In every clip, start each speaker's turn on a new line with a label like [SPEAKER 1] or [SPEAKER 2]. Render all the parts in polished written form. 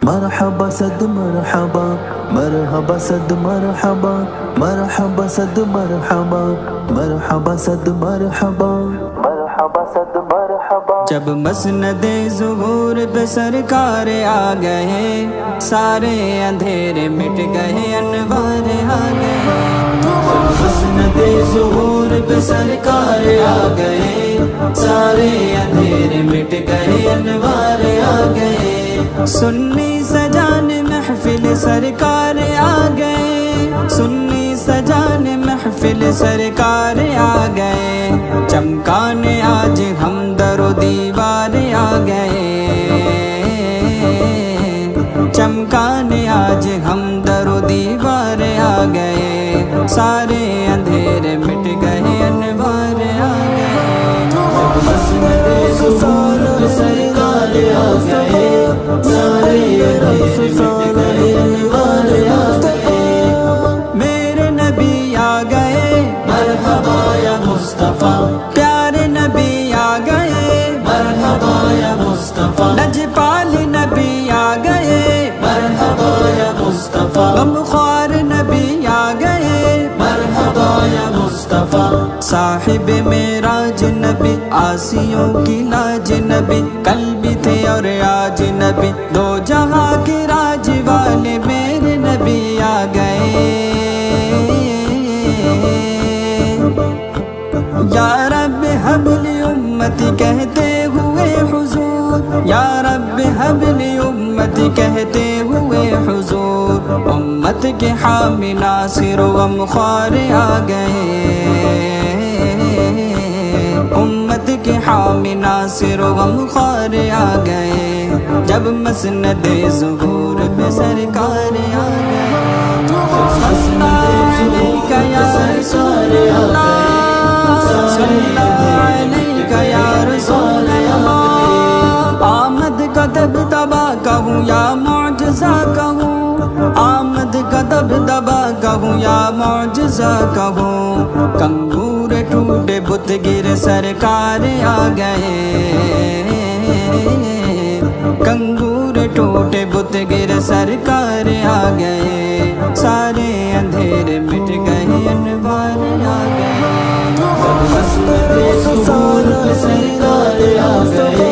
[SPEAKER 1] مرحبا صد مرحبا مرحبا صد مرحبا مرحبا صد مرحبا مرحبا صد مرحبا مرحبا صد مرحبا۔
[SPEAKER 2] جب مسند ظہور پہ سرکار آ گئے، سارے اندھیرے مٹ گئے، انوار آ گئے۔ جب مسند ظہور پہ سرکار آ گئے، سارے اندھیرے مٹ گئے، انوار آ گئے۔ سنی سجان محفل سرکار آ گئے، سنی سجان محفل سرکار آ گئے، چمکانے آج ہم در و دیوار آ گئے، چمکانے آج ہم در و دیوار آ گئے، سارے اندھیرے مٹ گئے، انوار آ گئے۔ جب مسند ظہور پہ سرکار آ گئے، سارے اندھیرے مٹ گئے، انوار آ گئے۔ میرے نبی آ گئے، مرحبا یا مصطفیٰ، پیارے نبی آ گئے، مرحبا یا مصطفیٰ، لجپال نبی آ گئے، مرحبا یا مصطفیٰ، غمخوار نبی آ گئے، مرحبا یا مصطفیٰ، صاحب معراج نبی، آسیوں کی لاج نبی، کل بھی تھے اور آج نبی، دو جہاں کے راج والے میرے نبی آ گئے۔ یا رب حب لی امتی کہتے ہوئے حضور، یا رب حب لی امتی کہتے ہوئے حضور، امت کے حامی ناصر و غمخوار آ گئے، امت کے حامی ناصر و غمخوار آ گئے۔ جب مسند ظہور پہ سرکار آ گئے، صلی علیک یا رسول اللہ، صلی علیک یا رسول اللہ۔ آمد کا دبدبا کہوں یا معجزہ کہوں، آمد کا دبدبا کہوں یا معجزہ کہوں، کنگور ٹوٹے بت گر سرکار آ گئے، کنگور ٹوٹے بت گر سرکار آ گئے، سارے اندھیرے مٹ گئے، انوار آ گئے۔ جب مسند ظہور پہ سرکار آ گئے،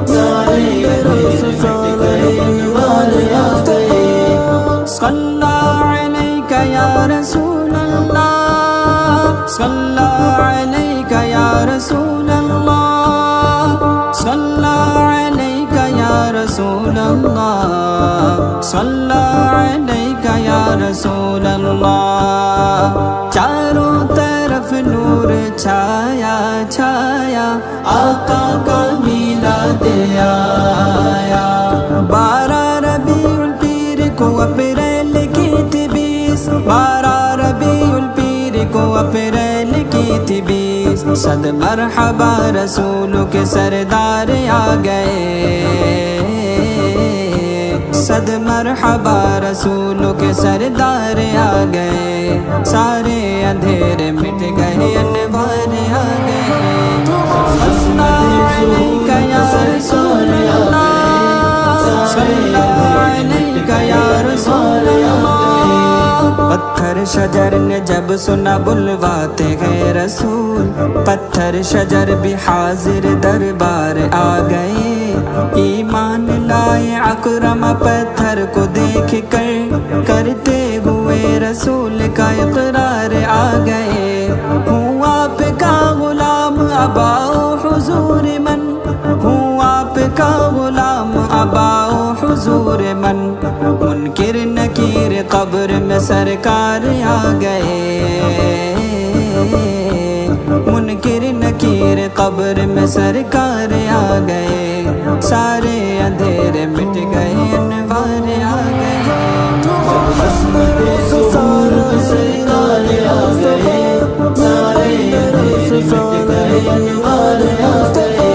[SPEAKER 2] سارے اندھیرے مٹ گئے، انوار آ گئے۔ صلی علیک یا رسول اللہ، صلی علیک یا رسول اللہ، صلی علیک یا رسول اللہ، صلی علیک یا رسول اللہ۔ چاروں طرف نور چھایا چھایا، آقا کا میلاد آیا، 12 ربیع الپیر کو اپریل کی تھی 20، 12 ربیع الپیر کو اپریل کی تھی 20، صد مرحبا رسول کے سردار آ گئے، صد مرحبا رسول کے سردار آ گئے، سارے اندھیرے مٹ گئے، انوار آ گئے۔ صلی علیک یا رسول اللہ، صلی علیک یا رسول اللہ۔ پتھر شجر نے جب سنا بلواتے گئے رسول، پتھر شجر بھی حاضر دربار آ گئے، ایمان لائے اکرم پتھر کو دیکھ کر، کرتے ہوئے رسول کا اقرار آ گئے، ہوں آپ کا غلام اباؤ حضور من، ہوں آپ کا غلام اباؤ حضور من، منکر نکیر قبر میں سرکار آ گئے، منکر نکیر قبر میں سرکار آ گئے، سارے اندھیرے مٹ گئے، انوار آ گئے۔ جب مسند ظہور پہ سرکار آ گئے، سارے اندھیرے مٹ گئے، انوار آ گئے۔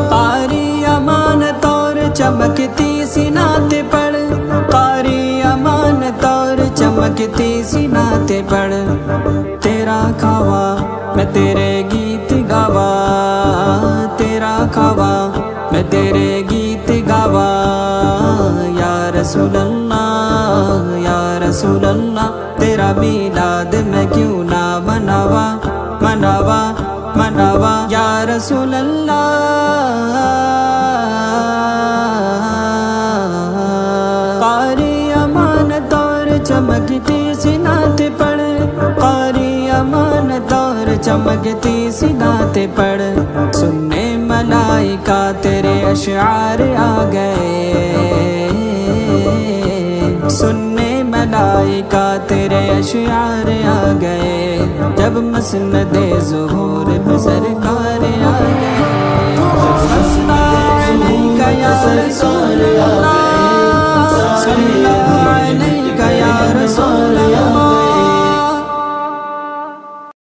[SPEAKER 2] قاری امانت اور چمکتی سی نعت پڑھ، قاری امانت اور چمکتی سی نعت پڑھ، تیرا کھاوا میں تیرے گیت گاوا، تیرا کھاوا میں تیرے گیت گاوا، یا رسول اللہ یا رسول اللہ، تیرا میلاد میں کیوں نہ مناوا مناوا مناوا یا رسول اللہ۔ قاری امانت اور چمکتی سی نعت پڑھ، قاری امانت اور چمکتی سی نعت پڑھ، سننے ملائکہ تیرے اشعار آ گئے، سننے ملائکہ تیرے اشعار آ گئے، جب مسند ظہور پہ سرکار آ گئے۔ صلی اللہ علیہ یا رسول اللہ،